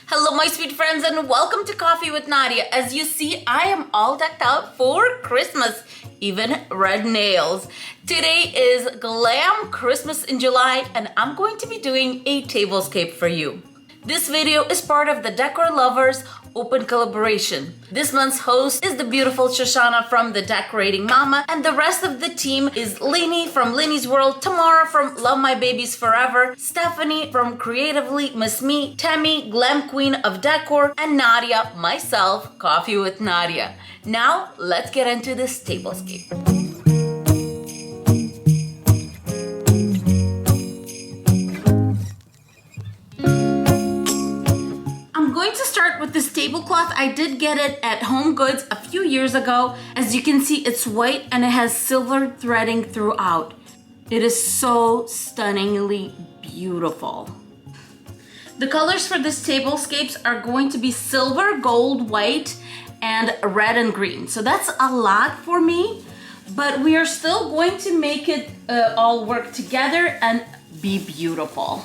Hello my sweet friends and welcome to Coffee with Nadia. As you see, I am all decked out for Christmas, even red nails. Today is Glam Christmas in July and I'm going to be doing a tablescape for you. This video is part of the Decor Lovers Open Collaboration. This month's host is the beautiful Shoshana from The Decorating Mama, and the rest of the team is Lenny from Lenny's World, Tamara from Love My Babies Forever, Stephanie from Creatively Miss Me, Tammy, Glam Queen of Decor, and Nadia, myself, Coffee with Nadia. Now, let's get into this tablescape. With this tablecloth, I did get it at Home Goods a few years ago. As you can see, it's white and it has silver threading throughout. It is so stunningly beautiful. The colors for this tablescapes are going to be silver, gold, white, and red and green. So that's a lot for me, but we are still going to make it all work together and be beautiful.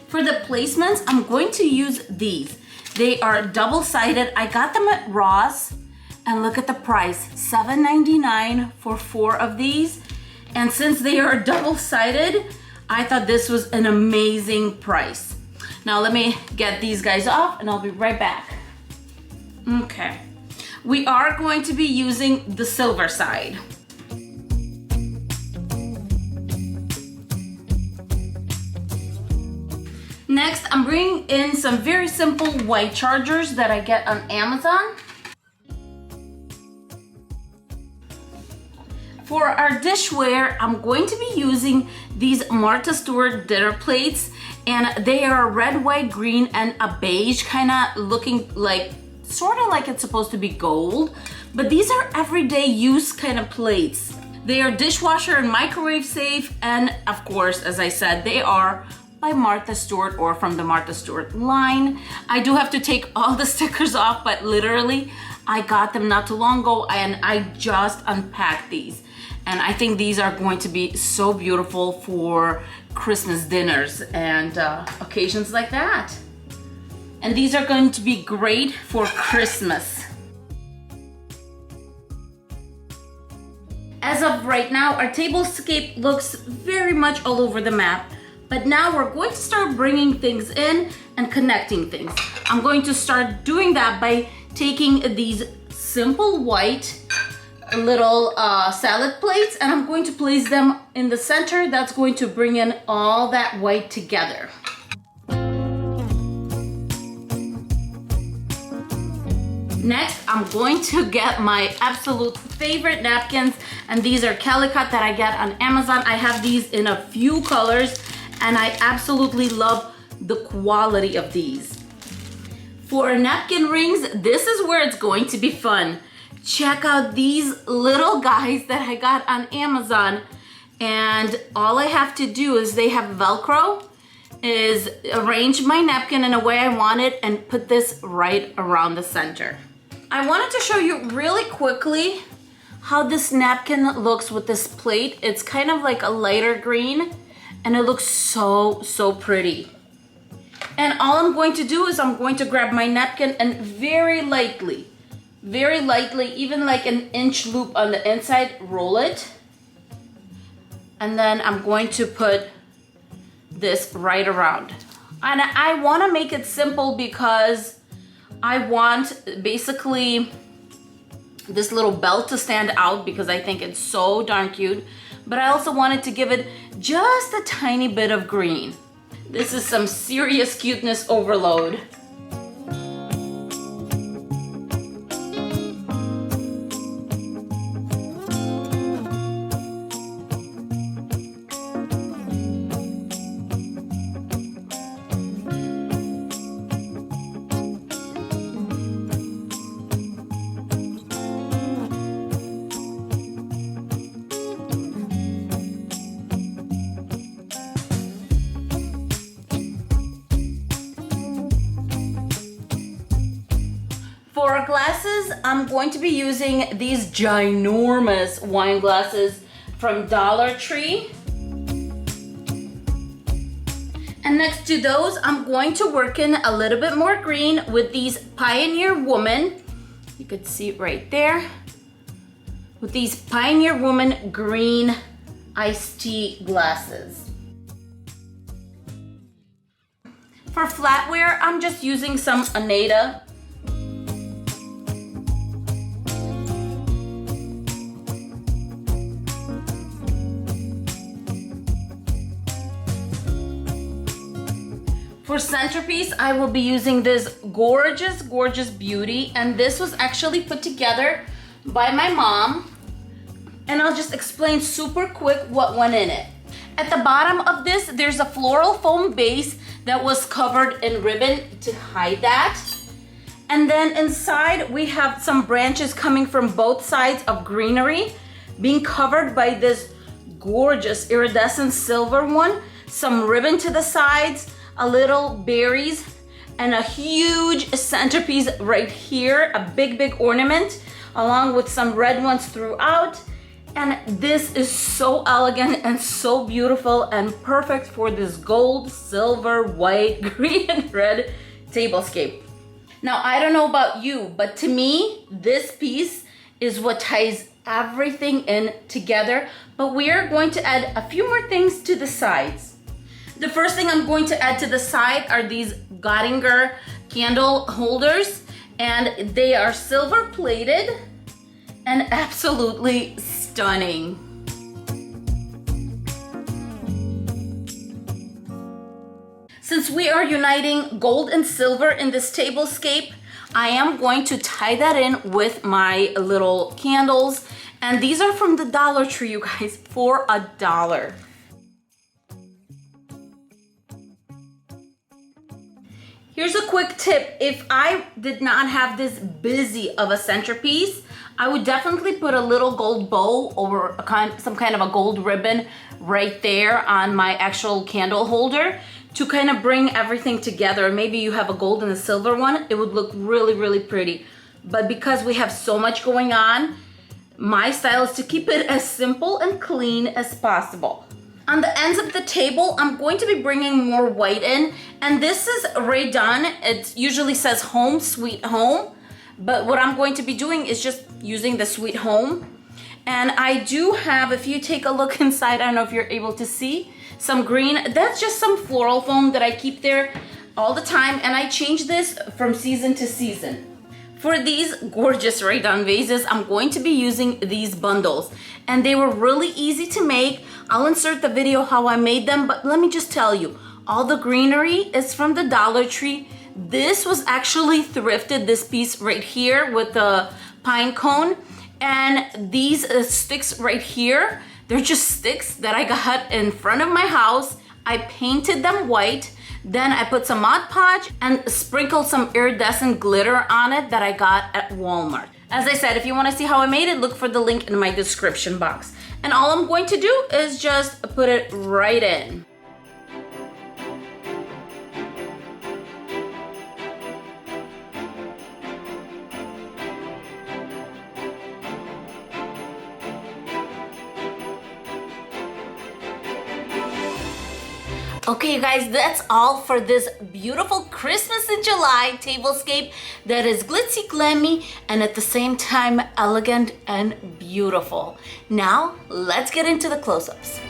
For the placements, I'm going to use these. They are double-sided. I got them at Ross, and look at the price, $7.99 for 4 of these. And since they are double-sided, I thought this was an amazing price. Now let me get these guys off and I'll be right back. Okay, we are going to be using the silver side. Next, I'm bringing in some very simple white chargers that I get on Amazon. For our dishware, I'm going to be using these Martha Stewart dinner plates, and they are red, white, green, and a beige, kind of looking like, sort of like it's supposed to be gold, but these are everyday use kind of plates. They are dishwasher and microwave safe, and of course, as I said, they are by Martha Stewart or from the Martha Stewart line. I do have to take all the stickers off, but literally I got them not too long ago and I just unpacked these. And I think these are going to be so beautiful for Christmas dinners and occasions like that. And these are going to be great for Christmas. As of right now, our tablescape looks very much all over the map. But now we're going to start bringing things in and connecting things. I'm going to start doing that by taking these simple white little salad plates and I'm going to place them in the center. That's going to bring in all that white together. Next, I'm going to get my absolute favorite napkins, and these are Calicut that I get on Amazon. I have these in a few colors, and I absolutely love the quality of these. For napkin rings, this is where it's going to be fun. Check out these little guys that I got on Amazon, and all I have to do is they have Velcro, is arrange my napkin in a way I want it and put this right around the center. I wanted to show you really quickly how this napkin looks with this plate. It's kind of like a lighter green, and it looks so pretty. And all I'm going to do is I'm going to grab my napkin and very lightly, even like an inch loop on the inside, roll it. And then I'm going to put this right around. And I want to make it simple because I want basically this little belt to stand out because I think it's so darn cute. But I also wanted to give it just a tiny bit of green. This is some serious cuteness overload. For our glasses, I'm going to be using these ginormous wine glasses from Dollar Tree. And next to those, I'm going to work in a little bit more green with these Pioneer Woman. You could see it right there. With these Pioneer Woman green iced tea glasses. For flatware, I'm just using some Nadia. For centerpiece, I will be using this gorgeous, gorgeous beauty, and this was actually put together by my mom. And I'll just explain super quick what went in it. At the bottom of this, there's a floral foam base that was covered in ribbon to hide that. And then inside, we have some branches coming from both sides of greenery, being covered by this gorgeous iridescent silver one, some ribbon to the sides, a little berries, and a huge centerpiece right here, a big, big ornament, along with some red ones throughout. And this is so elegant and so beautiful and perfect for this gold, silver, white, green, and red tablescape. Now, I don't know about you, but to me, this piece is what ties everything in together. But we are going to add a few more things to the sides. The first thing I'm going to add to the side are these Göttinger candle holders, and they are silver plated and absolutely stunning. Since we are uniting gold and silver in this tablescape, I am going to tie that in with my little candles, and these are from the Dollar Tree, you guys, for $1. Here's a quick tip. If I did not have this busy of a centerpiece, I would definitely put a little gold bow or some kind of a gold ribbon right there on my actual candle holder to kind of bring everything together. Maybe you have a gold and a silver one, it would look really, really pretty. But because we have so much going on, my style is to keep it as simple and clean as possible. On the ends of the table, I'm going to be bringing more white in, and this is already done. It usually says Home Sweet Home, but what I'm going to be doing is just using the Sweet Home. And I do have, if you take a look inside, I don't know if you're able to see, some green. That's just some floral foam that I keep there all the time, and I change this from season to season. For these gorgeous Rayon vases, I'm going to be using these bundles, and they were really easy to make. I'll insert the video how I made them, but let me just tell you, all the greenery is from the Dollar Tree. This was actually thrifted, this piece right here with the pine cone, and these sticks right here, they're just sticks that I got in front of my house. I painted them white. Then I put some Mod Podge and sprinkled some iridescent glitter on it that I got at Walmart. As I said, if you want to see how I made it, look for the link in my description box. And all I'm going to do is just put it right in. Okay, you guys, that's all for this beautiful Christmas in July tablescape that is glitzy, glammy, and at the same time elegant and beautiful. Now, let's get into the close-ups.